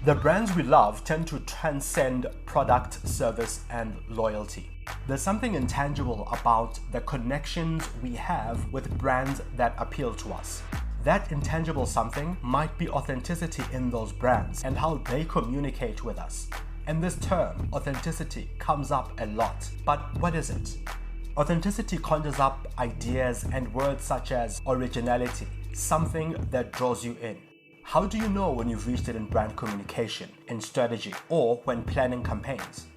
The brands we love tend to transcend product, service, and loyalty. There's something intangible about the connections we have with brands that appeal to us. That intangible something might be authenticity in those brands and how they communicate with us. And this term, authenticity, comes up a lot. But what is it? Authenticity conjures up ideas and words such as originality, something that draws you in. How do you know when you've reached it in brand communication, in strategy, or when planning campaigns?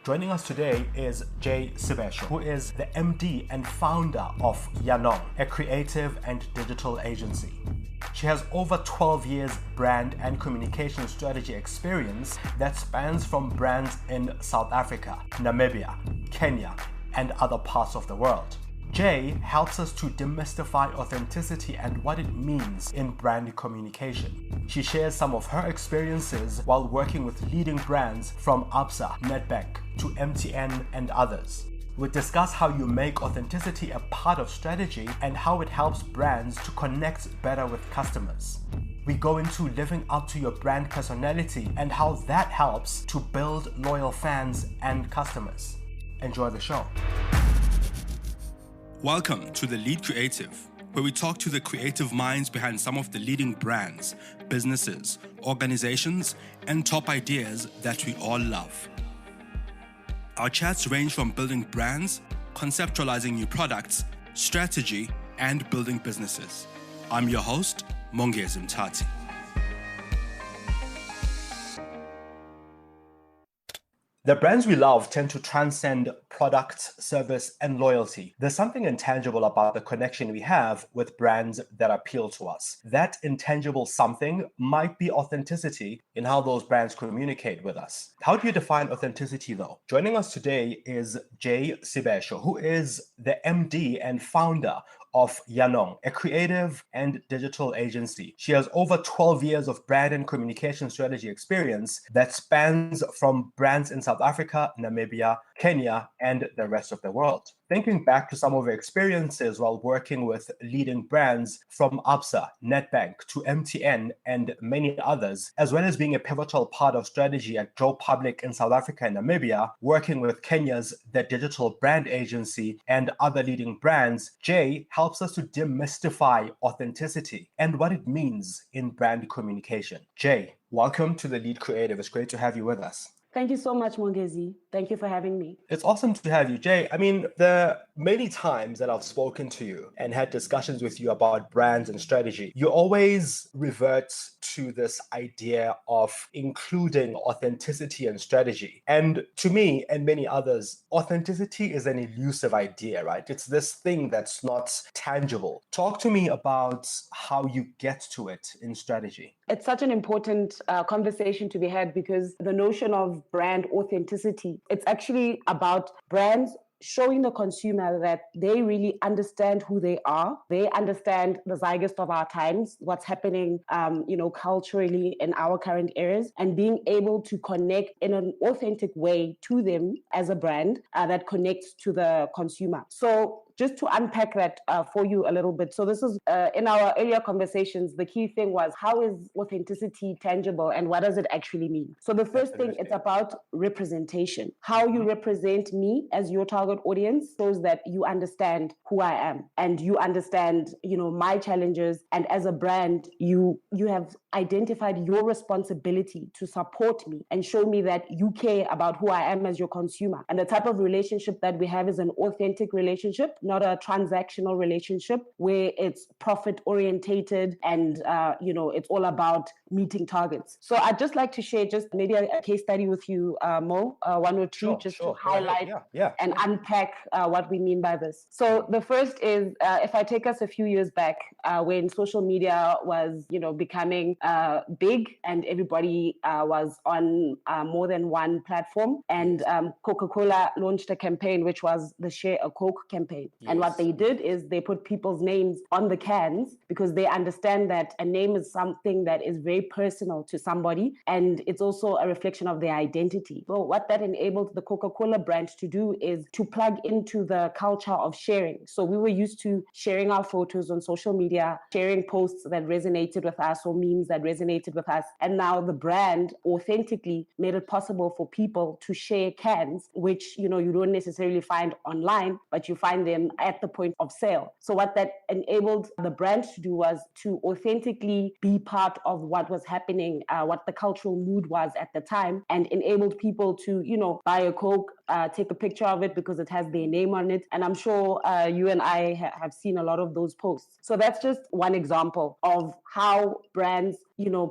Joining us today is Jay Sebesho, who is the MD and founder of Janong, a creative and digital agency. She has over 12 years brand and communication strategy experience that spans from brands in South Africa, Namibia, Kenya, and other parts of the world. Jay helps us to demystify authenticity and what it means in brand communication. She shares some of her experiences while working with leading brands from Absa, Nedbank to MTN and others. We discuss how you make authenticity a part of strategy and how it helps brands to connect better with customers. We go into living up to your brand personality and how that helps to build loyal fans and customers. Enjoy the show. Welcome to The Lead Creative, where we talk to the creative minds behind some of the leading brands, businesses, organizations, and top ideas that we all love. Our chats range from building brands, conceptualizing new products, strategy, and building businesses. I'm your host, Mongezi Mtati. The brands we love tend to transcend product, service, and loyalty. There's something intangible about the connection we have with brands that appeal to us. That intangible something might be authenticity in how those brands communicate with us. How do you define authenticity though? Joining us today is Jay Sebesho, who is the MD and founder of Janong, a creative and digital agency. She has over 12 years of brand and communication strategy experience that spans from brands in South Africa, Namibia, Kenya, and the rest of the world. Thinking back to some of her experiences while working with leading brands from Absa, Nedbank to MTN and many others, as well as being a pivotal part of strategy at Joe Public in South Africa and Namibia, working with Kenya's The Digital Brand Agency and other leading brands, Jay helps us to demystify authenticity and what it means in brand communication. Jay, welcome to The Lead Creative. It's great to have you with us. Thank you so much, Mongezi. Thank you for having me. It's awesome to have you, Jay. I mean, the many times that I've spoken to you and had discussions with you about brands and strategy, you always revert to this idea of including authenticity and strategy. And to me and many others, authenticity is an elusive idea, right? It's this thing that's not tangible. Talk to me about how you get to it in strategy. It's such an important conversation to be had because the notion of brand authenticity, it's actually about brands showing the consumer that they really understand who they are. They understand the zeitgeist of our times, what's happening, culturally in our current eras, and being able to connect in an authentic way to them as a brand that connects to the consumer. So just to unpack that for you a little bit. So this is, in our earlier conversations, the key thing was how is authenticity tangible and what does it actually mean? So the first thing, it's about representation. How you represent me as your target audience shows that you understand who I am and you understand, my challenges. And as a brand, you have identified your responsibility to support me and show me that you care about who I am as your consumer. And the type of relationship that we have is an authentic relationship, not a transactional relationship where it's profit orientated and it's all about meeting targets. So I'd just like to share just maybe a case study with you, Mo, one or two, to highlight and unpack what we mean by this. So the first is if I take us a few years back when social media was becoming big and everybody was on more than one platform, and Coca-Cola launched a campaign which was the Share a Coke campaign. And what they did is they put people's names on the cans because they understand that a name is something that is very personal to somebody, and it's also a reflection of their identity. So what that enabled the Coca-Cola brand to do is to plug into the culture of sharing. So we were used to sharing our photos on social media, sharing posts that resonated with us or memes that resonated with us. And now the brand authentically made it possible for people to share cans, which, you don't necessarily find online, but you find them at the point of sale. So what that enabled the brand to do was to authentically be part of what was happening, what the cultural mood was at the time, and enabled people to, buy a Coke, take a picture of it because it has their name on it. And I'm sure you and I have seen a lot of those posts. So that's just one example of how brands,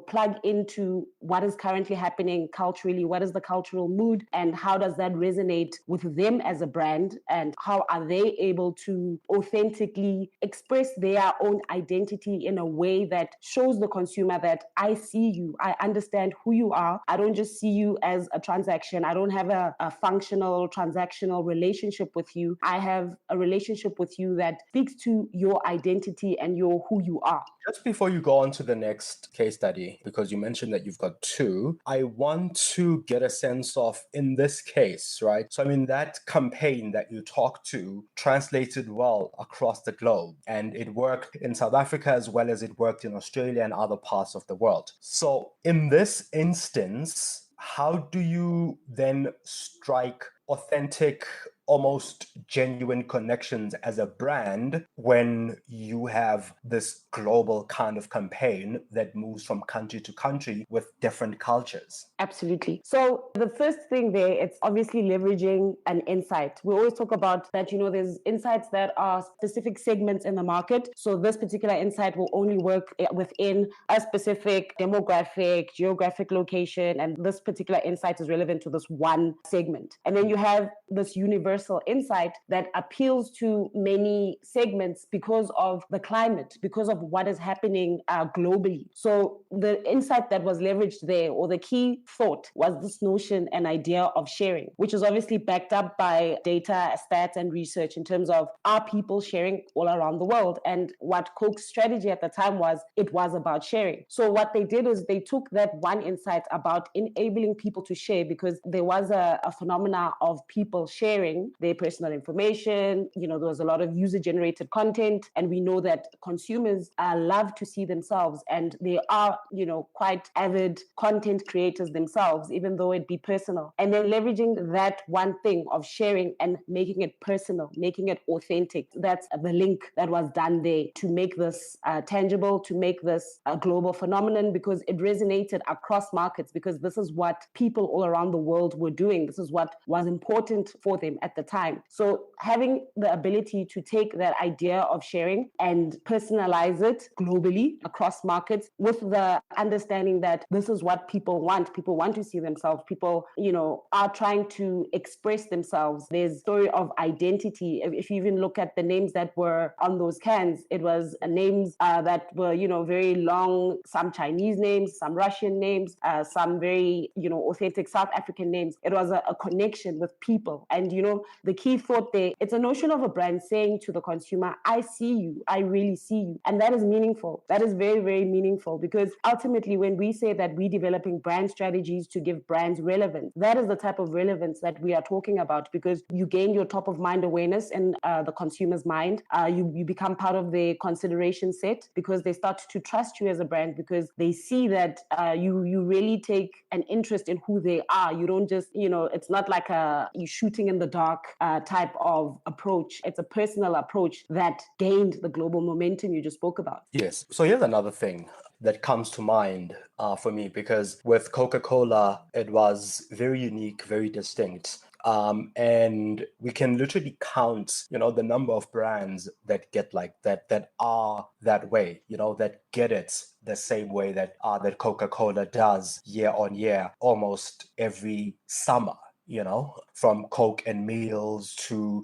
plug into what is currently happening culturally, what is the cultural mood, and how does that resonate with them as a brand, and how are they able to authentically express their own identity in a way that shows the consumer that I see you, I understand who you are, I don't just see you as a transaction, I don't have a functional transactional relationship with you, I have a relationship with you that speaks to your identity and who you are. Just before you go on to the next case study, because you mentioned that you've got two, I want to get a sense of, in this case, right? So, that campaign that you talked to translated well across the globe, and it worked in South Africa as well as it worked in Australia and other parts of the world. So, in this instance, how do you then strike authentic, almost genuine connections as a brand when you have this global kind of campaign that moves from country to country with different cultures? Absolutely. So the first thing there, it's obviously leveraging an insight. We always talk about that, there's insights that are specific segments in the market. So this particular insight will only work within a specific demographic, geographic location, and this particular insight is relevant to this one segment. And then you have this universal insight that appeals to many segments because of the climate, because of what is happening globally. So the insight that was leveraged there, or the key thought, was this notion and idea of sharing, which is obviously backed up by data, stats, and research in terms of, are people sharing all around the world? And what Coke's strategy at the time was, it was about sharing. So what they did is they took that one insight about enabling people to share, because there was a phenomena of people sharing their personal information. There was a lot of user-generated content, and we know that consumers love to see themselves, and they are, quite avid content creators themselves, even though it be personal. And then leveraging that one thing of sharing and making it personal, making it authentic. That's the link that was done there to make this tangible, to make this a global phenomenon, because it resonated across markets, because this is what people all around the world were doing. This is what was important for them at the time. So having the ability to take that idea of sharing and personalize it globally across markets, with the understanding that this is what people want. People want to see themselves. People, are trying to express themselves. There's a story of identity. If you even look at the names that were on those cans, it was names that were, very long, some Chinese names, some Russian names, some very, authentic South African names. It was a connection with people. And, the key thought there, it's a notion of a brand saying to the consumer, I see you, I really see you. And that is meaningful. That is very, very meaningful, because ultimately when we say that we're developing brand strategies to give brands relevance, that is the type of relevance that we are talking about, because you gain your top of mind awareness in the consumer's mind. You become part of their consideration set, because they start to trust you as a brand, because they see that you really take an interest in who they are. You don't just, it's not like you shooting in the dark type of approach. It's a personal approach that gained the global momentum you just spoke about. Yes. So here's another thing that comes to mind for me, because with Coca-Cola, it was very unique, very distinct. And we can literally count, the number of brands that get like that are that way, that get it the same way that Coca-Cola does year on year, almost every summer. From Coke and Meals to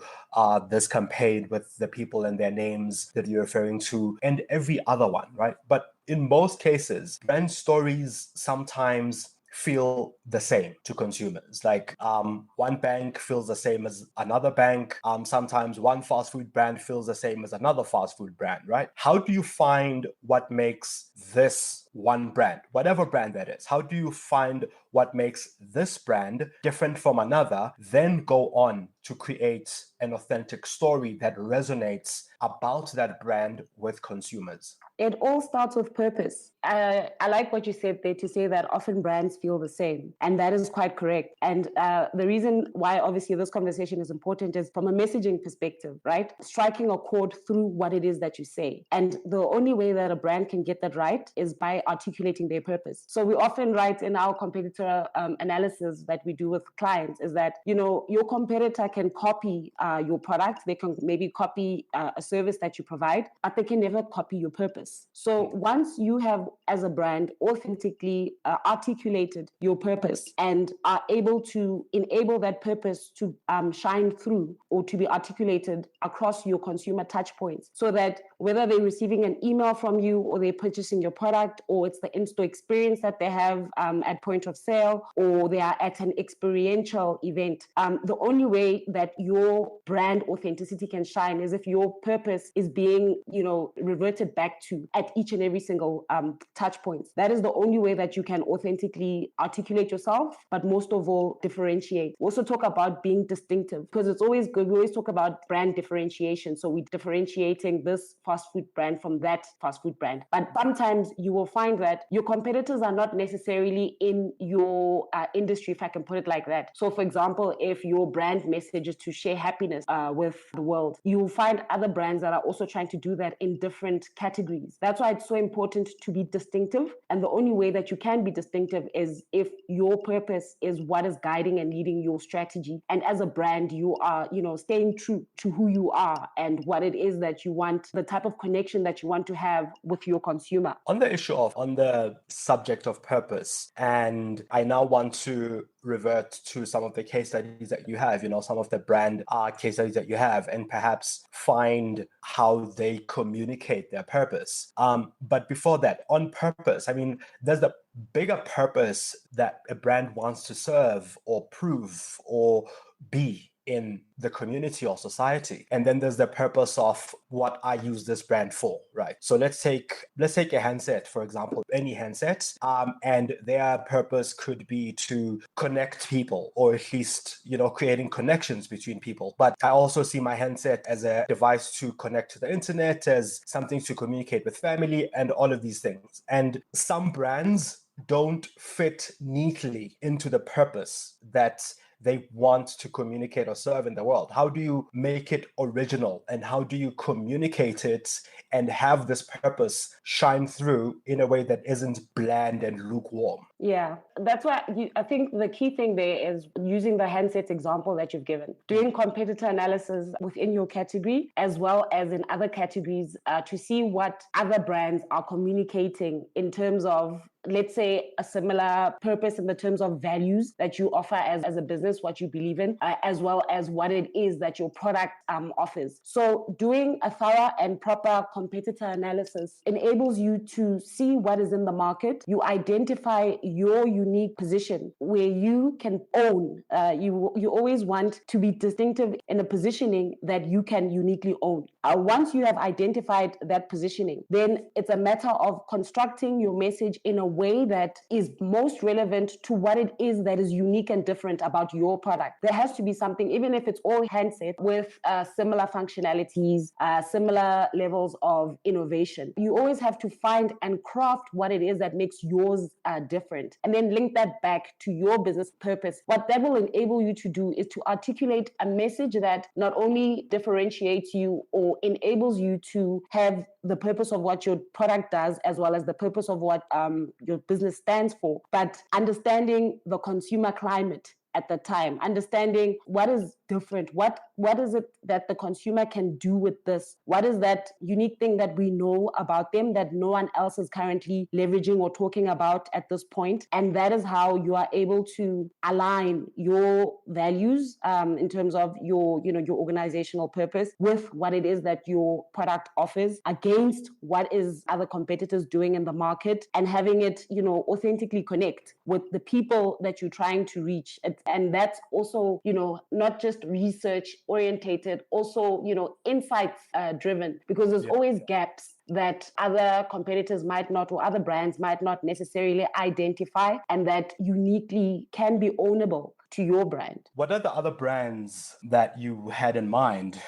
this campaign with the people and their names that you're referring to, and every other one, right? But in most cases, brand stories sometimes feel the same to consumers. Like one bank feels the same as another bank. Sometimes one fast food brand feels the same as another fast food brand, right? How do you find what makes this one brand, whatever brand that is? How do you find what makes this brand different from another, then go on to create an authentic story that resonates about that brand with consumers? It all starts with purpose. I like what you said there to say that often brands feel the same. And that is quite correct. And the reason why obviously this conversation is important is from a messaging perspective, right? Striking a chord through what it is that you say. And the only way that a brand can get that right is by articulating their purpose. So we often write in our competitor analysis that we do with clients is that, your competitor can copy your product. They can maybe copy a service that you provide, but they can never copy your purpose. So once you have, as a brand, authentically articulated your purpose and are able to enable that purpose to shine through or to be articulated across your consumer touch points, so that whether they're receiving an email from you or they're purchasing your product, or it's the in-store experience that they have at point of sale, or they are at an experiential event, the only way that your brand authenticity can shine is if your purpose is being, reverted back to at each and every single touch points. That is the only way that you can authentically articulate yourself, but most of all, differentiate. We also talk about being distinctive, because it's always good. We always talk about brand differentiation. So we're differentiating this fast food brand from that fast food brand. But sometimes you will find that your competitors are not necessarily in your industry, if I can put it like that. So for example, if your brand message is to share happiness with the world, you will find other brands that are also trying to do that in different categories. That's why it's so important to be distinctive. And the only way that you can be distinctive is if your purpose is what is guiding and leading your strategy. And as a brand, you are, staying true to who you are and what it is that you want, the type of connection that you want to have with your consumer. On the subject of purpose, and I now want to revert to some of the case studies that you have, some of the brand case studies that you have, and perhaps find how they communicate their purpose. But before that, on purpose, there's the bigger purpose that a brand wants to serve or prove or be in the community or society. And then there's the purpose of what I use this brand for, right? So let's take a handset, for example, any handset, and their purpose could be to connect people, or at least, creating connections between people. But I also see my handset as a device to connect to the internet, as something to communicate with family, and all of these things. And some brands don't fit neatly into the purpose that they want to communicate or serve in the world. How do you make it original, and how do you communicate it and have this purpose shine through in a way that isn't bland and lukewarm? Yeah, that's why I think the key thing there is using the handset example that you've given, doing competitor analysis within your category as well as in other categories to see what other brands are communicating in terms of, let's say, a similar purpose in the terms of values that you offer as a business, what you believe in, as well as what it is that your product offers. So doing a thorough and proper competitor analysis enables you to see what is in the market. You identify your unique position where you can own. You always want to be distinctive in a positioning that you can uniquely own. Once you have identified that positioning, then it's a matter of constructing your message in a way that is most relevant to what it is that is unique and different about your product. There has to be something, even if it's all handset, with similar functionalities, similar levels of innovation. You always have to find and craft what it is that makes yours different, and then link that back to your business purpose. What that will enable you to do is to articulate a message that not only differentiates you or enables you to have the purpose of what your product does, as well as the purpose of what your business stands for, but understanding the consumer climate at the time, understanding what is different? What is it that the consumer can do with this? What is that unique thing that we know about them that no one else is currently leveraging or talking about at this point? And that is how you are able to align your values in terms of your organizational purpose with what it is that your product offers against what is other competitors doing in the market, and having it, authentically connect with the people that you're trying to reach. And that's also, not just research orientated, also, insights driven, because there's always gaps that other competitors might not, or other brands might not necessarily identify, and that uniquely can be ownable to your brand. What are the other brands that you had in mind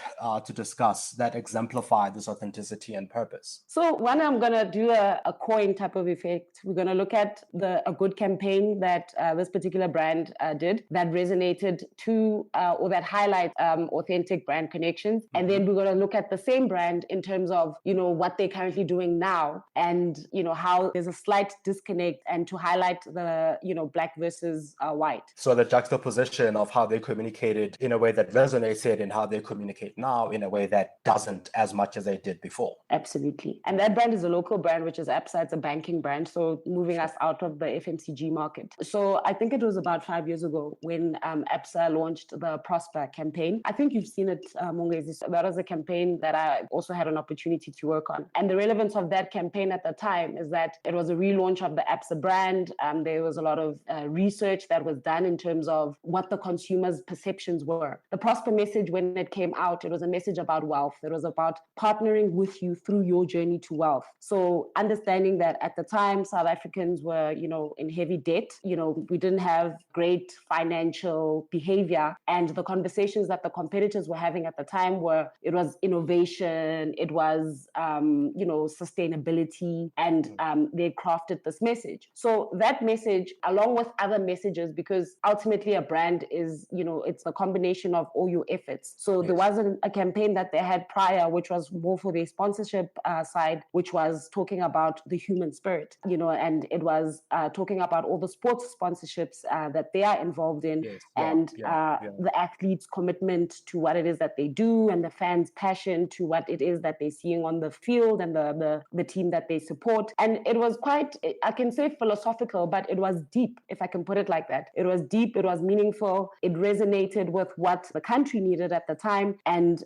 to discuss that exemplify this authenticity and purpose? So one, I'm going to do a coin type of effect. We're going to look at a good campaign that this particular brand did that resonated to or that highlights authentic brand connections. And then we're going to look at the same brand in terms of, what they're currently doing now, and, how there's a slight disconnect, and to highlight the, black versus white. So the juxtaposition of how they communicated in a way that resonated and how they communicate now in a way that doesn't as much as they did before. Absolutely. And that brand is a local brand, which is ABSA. It's a banking brand, so moving us out of the FMCG market. So I think it was about 5 years ago when ABSA launched the Prosper campaign. I think you've seen it, Mongezi. That was a campaign that I also had an opportunity to work on. And the relevance of that campaign at the time is that it was a relaunch of the ABSA brand. There was a lot of research that was done in terms of what the consumer's perceptions were. The Prosper message, when it came out, it was a message about wealth. It was about partnering with you through your journey to wealth. So understanding that at the time, South Africans were, in heavy debt. We didn't have great financial behavior. And the conversations that the competitors were having at the time it was innovation, it was, sustainability, and they crafted this message. So that message, along with other messages, because ultimately a brand is, it's a combination of all your efforts. So there wasn't a campaign that they had prior, which was more for the sponsorship side, which was talking about the human spirit, and it was talking about all the sports sponsorships that they are involved in, the athletes' commitment to what it is that they do, and the fans' passion to what it is that they're seeing on the field, and the team that they support. And it was quite, I can say, philosophical, but it was deep, if I can put it like that. It was deep, it was meaningful, it resonated with what the country needed at the time, and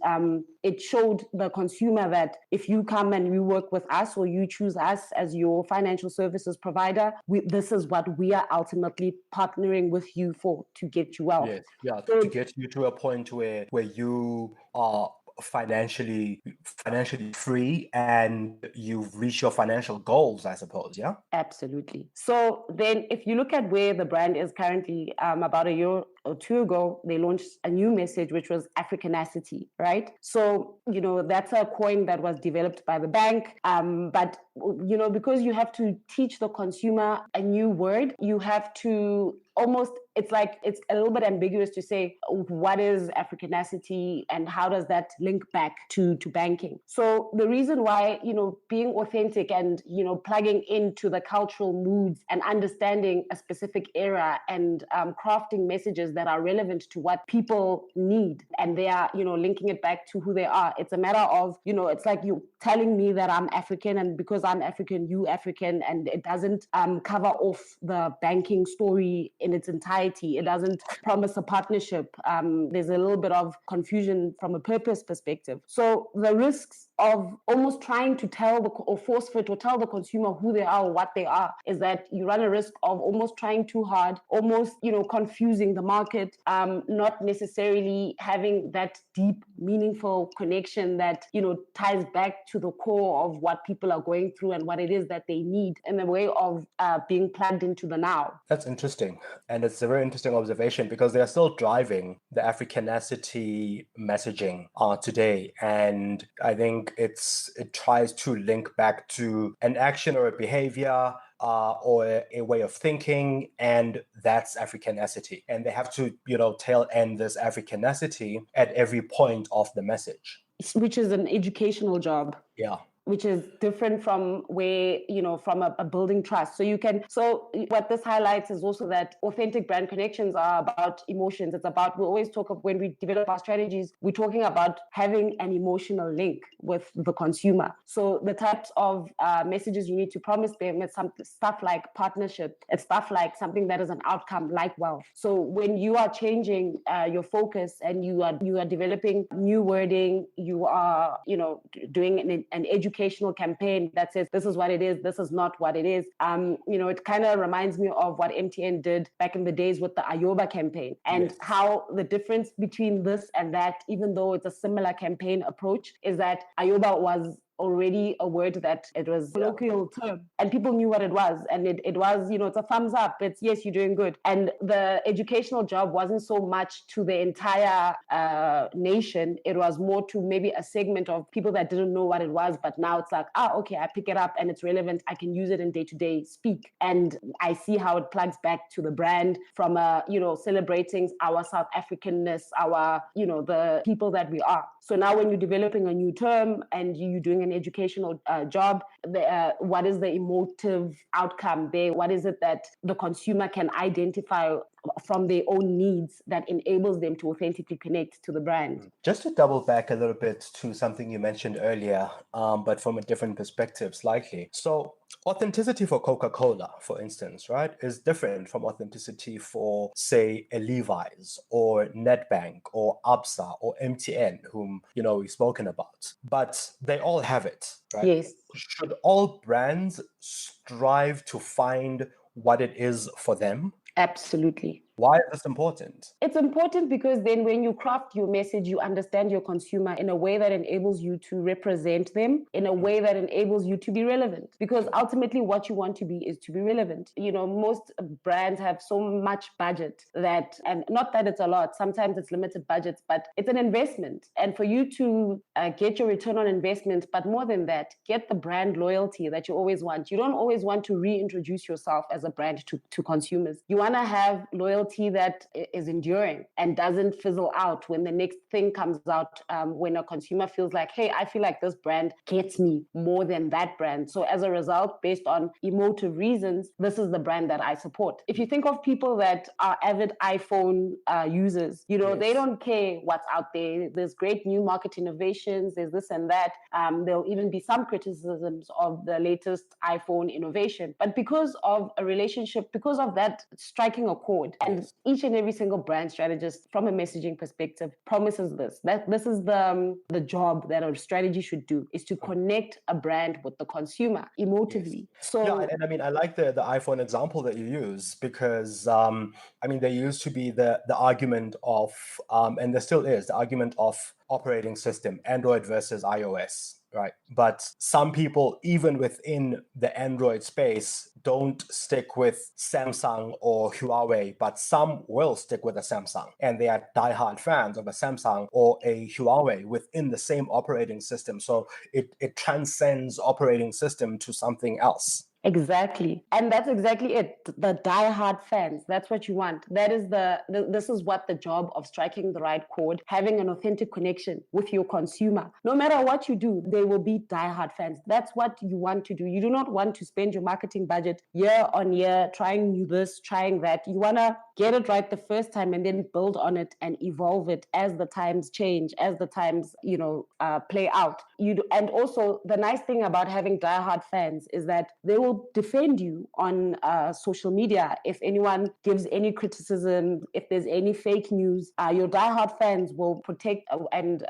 it showed the consumer that if you come and you work with us, or you choose us as your financial services provider, this is what we are ultimately partnering with you for, to get you wealth. To get you to a point where you are financially free and you've reached your financial goals, I suppose. Absolutely. So then if you look at where the brand is currently, about a year or two ago, they launched a new message, which was Africanacity, right? So, that's a coin that was developed by the bank. But, because you have to teach the consumer a new word, you have to almost, it's a little bit ambiguous to say, what is Africanacity and how does that link back to banking? So the reason why, being authentic and, plugging into the cultural moods and understanding a specific era and crafting messages that are relevant to what people need, and they are, linking it back to who they are. It's a matter of, it's like you telling me that I'm African, and because I'm African, you African, and it doesn't cover off the banking story in its entirety. It doesn't promise a partnership. There's a little bit of confusion from a purpose perspective. So the risks of almost trying to tell or force fit or tell the consumer who they are or what they are is that you run a risk of almost trying too hard, almost, confusing the market, not necessarily having that deep, meaningful connection that, ties back to the core of what people are going through and what it is that they need in the way of being plugged into the now. That's interesting. And it's a very interesting observation, because they are still driving the Africanacity messaging today. And I think it tries to link back to an action or a behavior or a way of thinking, and that's Africanacity. And they have to, tail end this Africanacity at every point of the message. Which is an educational job. Yeah. which is different from where, from a building trust. So what this highlights is also that authentic brand connections are about emotions. It's about, we always talk of, when we develop our strategies, we're talking about having an emotional link with the consumer. So the types of messages you need to promise them, it's stuff like partnership. It's stuff like something that is an outcome like wealth. So when you are changing your focus and you are developing new wording, you are, doing an educational campaign that says, this is what it is, this is not what it is. It kind of reminds me of what MTN did back in the days with the Ayoba campaign, and how the difference between this and that, even though it's a similar campaign approach, is that Ayoba was already a word that it was a colloquial term and people knew what it was, and it was, it's a thumbs up, it's yes, you're doing good. And the educational job wasn't so much to the entire nation, it was more to maybe a segment of people that didn't know what it was, but now it's like, okay, I pick it up and it's relevant, I can use it in day-to-day speak, and I see how it plugs back to the brand from celebrating our South Africanness, our the people that we are. So now when you're developing a new term and you're doing an educational job, what is the emotive outcome there? What is it that the consumer can identify from their own needs that enables them to authentically connect to the brand? Just to double back a little bit to something you mentioned earlier, but from a different perspective slightly. So authenticity for Coca-Cola, for instance, right, is different from authenticity for, say, a Levi's or Nedbank or Absa or MTN, whom, we've spoken about. But they all have it, right? Yes. Should all brands strive to find what it is for them? Absolutely. Why is this important? It's important because then when you craft your message, you understand your consumer in a way that enables you to represent them, in a way that enables you to be relevant. Because ultimately what you want to be is to be relevant. Most brands have so much budget that, and not that it's a lot, sometimes it's limited budgets, but it's an investment. And for you to get your return on investment, but more than that, get the brand loyalty that you always want. You don't always want to reintroduce yourself as a brand to consumers. You want to have loyalty that is enduring and doesn't fizzle out when the next thing comes out, when a consumer feels like, hey, I feel like this brand gets me more than that brand. So as a result, based on emotive reasons, this is the brand that I support. If you think of people that are avid iPhone users, they don't care what's out there. There's great new market innovations, there's this and that. There'll even be some criticisms of the latest iPhone innovation. But because of a relationship, because of that striking a chord, and each and every single brand strategist from a messaging perspective promises this, that this is the job that a strategy should do, is to connect a brand with the consumer emotively. Yes. So and I like the iPhone example that you use, because there used to be the argument of and there still is the argument of operating system, Android versus iOS. Right. But some people, even within the Android space, don't stick with Samsung or Huawei, but some will stick with a Samsung. And they are diehard fans of a Samsung or a Huawei within the same operating system. So it transcends operating system to something else. Exactly. And that's exactly it. The diehard fans. That's what you want. That is this is what the job of striking the right chord, having an authentic connection with your consumer. No matter what you do, they will be diehard fans. That's what you want to do. You do not want to spend your marketing budget year on year trying this, trying that. You want to get it right the first time and then build on it and evolve it as the times change, as the times, play out. And also the nice thing about having diehard fans is that they will defend you on social media. If anyone gives any criticism, if there's any fake news, your diehard fans will protect and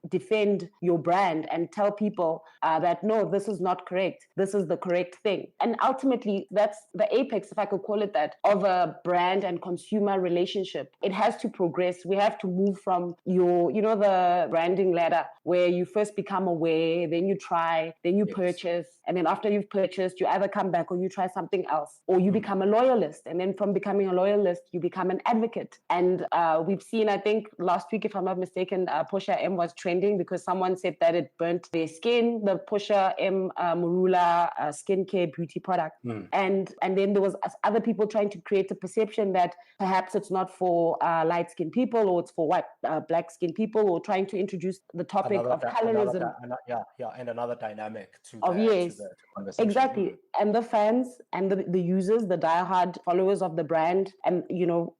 defend your brand and tell people that, no, this is not correct. This is the correct thing. And ultimately, that's the apex, if I could call it that, of a brand and consumer relationship. It has to progress. We have to move from the branding ladder where you first become aware, then you try, then you purchase. And then after you've purchased, you either come back or you try something else, or you become a loyalist. And then from becoming a loyalist, you become an advocate. And we've seen, I think last week, if I'm not mistaken, Portia M was trending because someone said that it burnt their skin, the Portia M Marula skincare beauty product. And then there was other people trying to create a perception that that perhaps it's not for light-skinned people, or it's for white, black-skinned people, or trying to introduce the topic of colorism. And another dynamic to Yes, the conversation. exactly. And the fans and the users, the diehard followers of the brand, and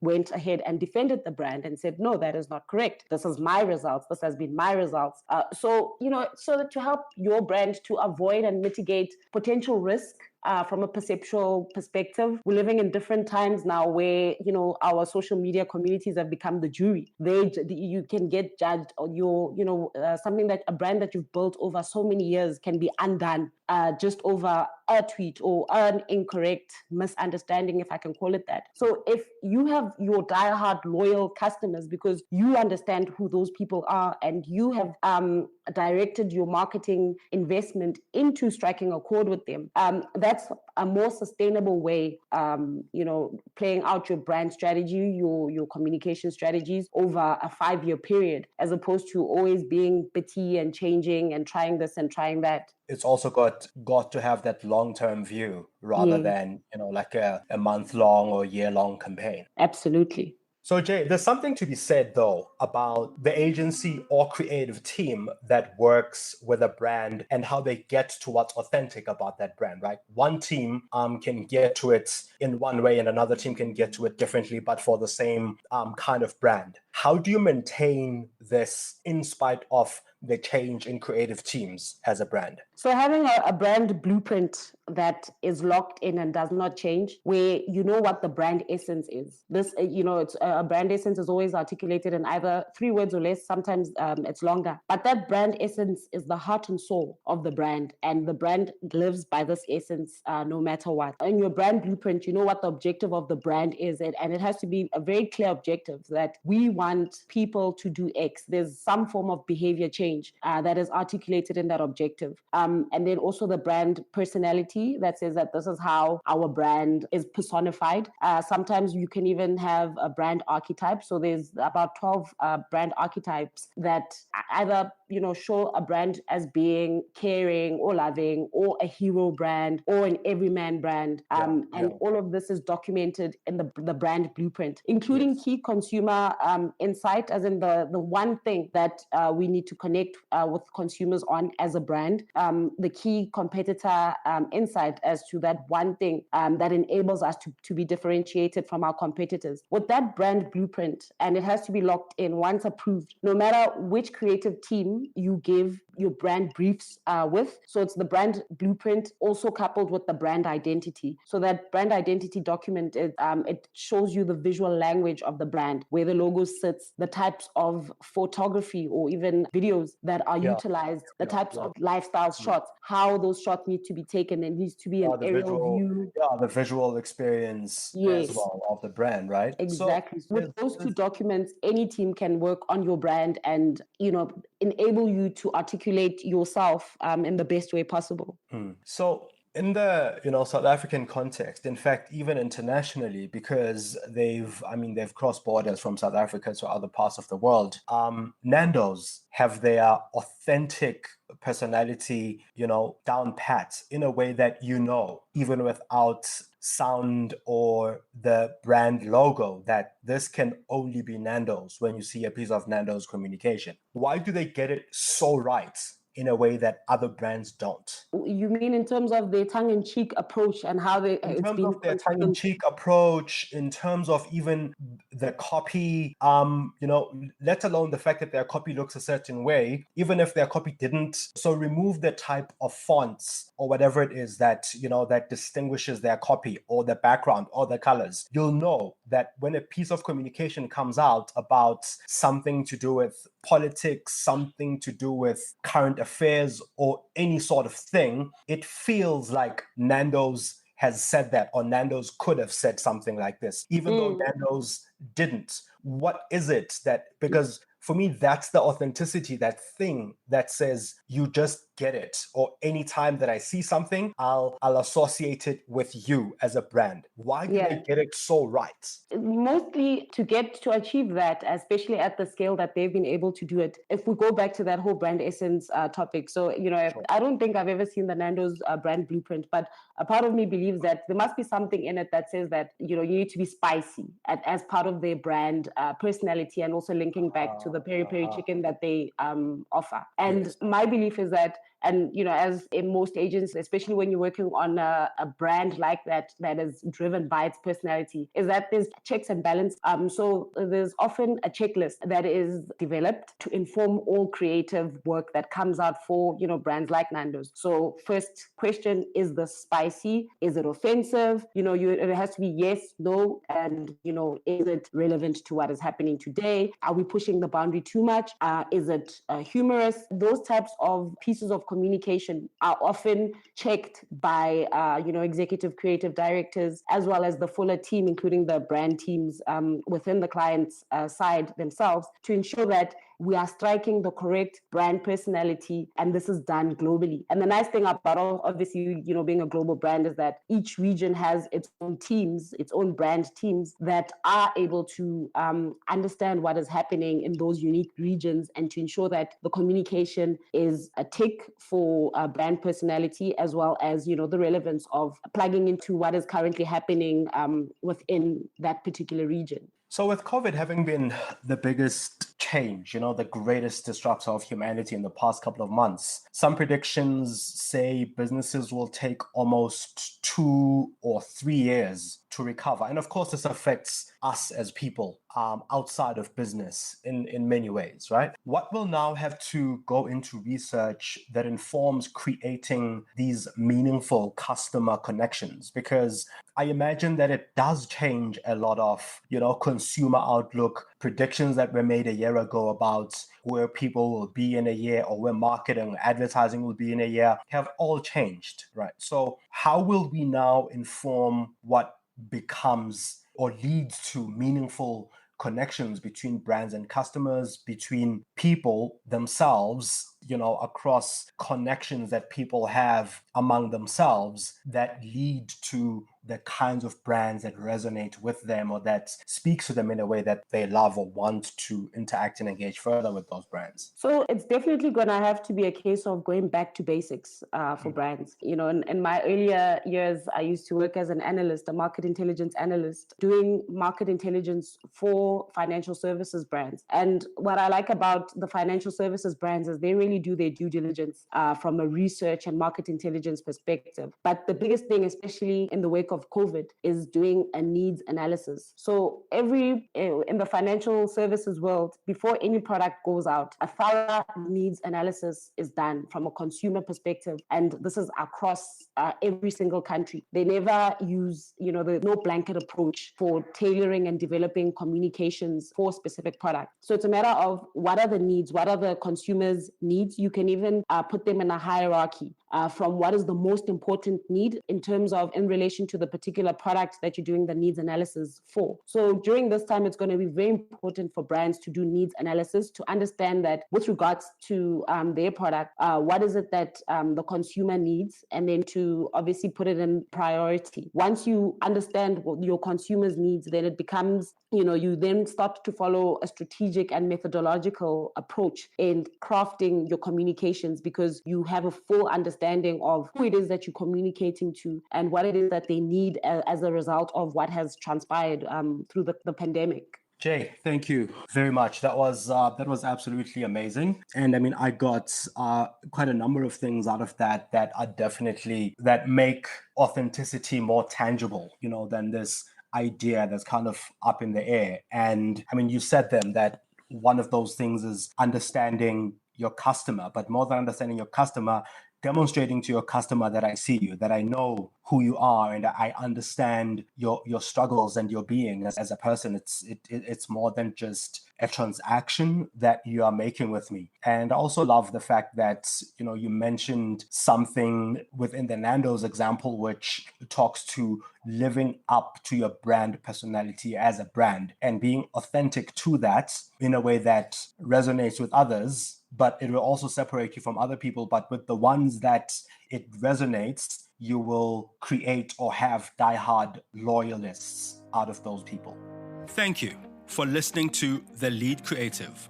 went ahead and defended the brand and said, no, that is not correct. This is my results. This has been my results. So that to help your brand to avoid and mitigate potential risk from a perceptual perspective. We're living in different times now where, our social media communities have become the jury. You can get judged, or something that a brand that you've built over so many years can be undone just over a tweet or an incorrect misunderstanding, if I can call it that. So if you have your diehard loyal customers, because you understand who those people are and you have directed your marketing investment into striking a chord with them, that's a more sustainable way, playing out your brand strategy, your communication strategies over a 5-year period, as opposed to always being bitty and changing and trying this and trying that. It's also got to have that long-term view rather than, like a month-long or year-long campaign. Absolutely. So Jay, there's something to be said though about the agency or creative team that works with a brand and how they get to what's authentic about that brand, right? One team can get to it in one way and another team can get to it differently, but for the same kind of brand. How do you maintain this in spite of the change in creative teams as a brand? So having a brand blueprint that is locked in and does not change, where you know what the brand essence is. This, it's a brand essence is always articulated in either 3 words or less. Sometimes it's longer. But that brand essence is the heart and soul of the brand, and the brand lives by this essence no matter what. In your brand blueprint, you know what the objective of the brand is, and it has to be a very clear objective that we want people to do X. There's some form of behavior change that is articulated in that objective. And then also the brand personality that says that this is how our brand is personified. Sometimes you can even have a brand archetype. So there's about 12 brand archetypes that either show a brand as being caring or loving, or a hero brand, or an everyman brand. And all of this is documented in the brand blueprint, including key consumer insight, as in the one thing that we need to connect with consumers on as a brand, the key competitor insight as to that one thing that enables us to be differentiated from our competitors. With that brand blueprint, and it has to be locked in once approved, no matter which creative team you give your brand briefs with. So it's the brand blueprint also coupled with the brand identity. So that brand identity document, it shows you the visual language of the brand, where the logo sits, the types of photography or even videos that are utilized, the types of lifestyle shots, how those shots need to be taken. It needs to be an aerial view. The visual experience as well of the brand, right? Exactly. So with those 2 documents, any team can work on your brand and, enable you to articulate yourself in the best way possible. So in the South African context, in fact, even internationally, because they've crossed borders from South Africa to other parts of the world, Nando's have their authentic personality, down pat in a way that even without sound or the brand logo, that this can only be Nando's when you see a piece of Nando's communication. Why do they get it so right in a way that other brands don't? You mean in terms of their tongue-in-cheek approach and how they... In terms of their tongue-in-cheek approach, in terms of even the copy, let alone the fact that their copy looks a certain way, even if their copy didn't. So remove the type of fonts or whatever it is that, that distinguishes their copy or the background or the colors. You'll know that when a piece of communication comes out about something to do with politics, something to do with current affairs, or any sort of thing, it feels like Nando's has said that, or Nando's could have said something like this, even though Nando's didn't. What is it that, because for me, that's the authenticity, that thing that says you just get it, or anytime that I see something, I'll associate it with you as a brand. Why do they get it so right? Mostly to achieve that, especially at the scale that they've been able to do it. If we go back to that whole brand essence topic, so I don't think I've ever seen the Nando's brand blueprint, but a part of me believes that there must be something in it that says that you need to be spicy as part of their brand personality, and also linking back to the peri peri chicken that they offer. And my belief is that, and as in most agents, especially when you're working on a brand like that is driven by its personality, is that there's checks and balance. So there's often a checklist that is developed to inform all creative work that comes out for brands like Nando's. So first question, is this spicy? Is it offensive? It has to be yes, no, and is it relevant to what is happening today? Are we pushing the boundary too much? Is it humorous? Those types of pieces of communication are often checked by executive creative directors, as well as the fuller team, including the brand teams within the client's side themselves, to ensure that we are striking the correct brand personality, and this is done globally. And the nice thing about obviously being a global brand is that each region has its own teams, its own brand teams that are able to understand what is happening in those unique regions, and to ensure that the communication is a tick for brand personality, as well as the relevance of plugging into what is currently happening within that particular region. So with COVID having been the biggest change, the greatest disruptor of humanity in the past couple of months, some predictions say businesses will take almost 2 or 3 years to recover. And of course, this affects us as people outside of business in many ways, right? What will now have to go into research that informs creating these meaningful customer connections? Because I imagine that it does change a lot of, consumer outlook, predictions that were made a year ago about where people will be in a year, or where marketing, advertising will be in a year, have all changed, right? So how will we now inform what becomes or leads to meaningful connections between brands and customers, between people themselves, across connections that people have among themselves that lead to the kinds of brands that resonate with them, or that speaks to them in a way that they love or want to interact and engage further with those brands? So it's definitely going to have to be a case of going back to basics for brands. In my earlier years, I used to work as an analyst, a market intelligence analyst, doing market intelligence for financial services brands. And what I like about the financial services brands is they really do their due diligence from a research and market intelligence perspective. But the biggest thing, especially in the wake of COVID, is doing a needs analysis. So in the financial services world, before any product goes out, a thorough needs analysis is done from a consumer perspective. And this is across every single country. They never use, the no blanket approach for tailoring and developing communications for a specific product. So it's a matter of what are the needs, what are the consumers' needs. You can even put them in a hierarchy from what is the most important need in relation to the particular product that you're doing the needs analysis for. So during this time, it's going to be very important for brands to do needs analysis to understand that with regards to their product, what is it that the consumer needs, and then to obviously put it in priority. Once you understand what your consumers' needs, then it becomes, you then start to follow a strategic and methodological approach in crafting your communications, because you have a full understanding of who it is that you're communicating to and what it is that they need as a result of what has transpired through the pandemic. Jay, thank you very much. That was absolutely amazing. And I mean, I got quite a number of things out of that are definitely, that make authenticity more tangible, than this idea that's kind of up in the air. And I mean, you said that one of those things is understanding your customer, but more than understanding your customer, demonstrating to your customer that I see you, that I know who you are, and I understand your struggles and your being as a person. It's more than just a transaction that you are making with me. And I also love the fact that, you mentioned something within the Nando's example, which talks to living up to your brand personality as a brand and being authentic to that in a way that resonates with others, but it will also separate you from other people. But with the ones that it resonates, you will create or have diehard loyalists out of those people. Thank you for listening to The Lead Creative.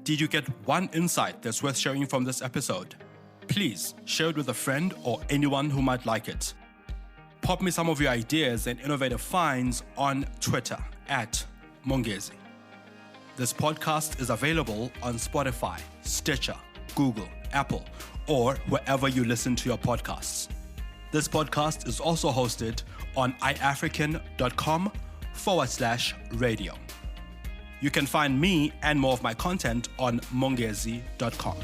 Did you get one insight that's worth sharing from this episode? Please share it with a friend or anyone who might like it. Pop me some of your ideas and innovative finds on Twitter @Mongezi. This podcast is available on Spotify, Stitcher, Google, Apple, or wherever you listen to your podcasts. This podcast is also hosted on iafrican.com/radio. You can find me and more of my content on mongezi.com.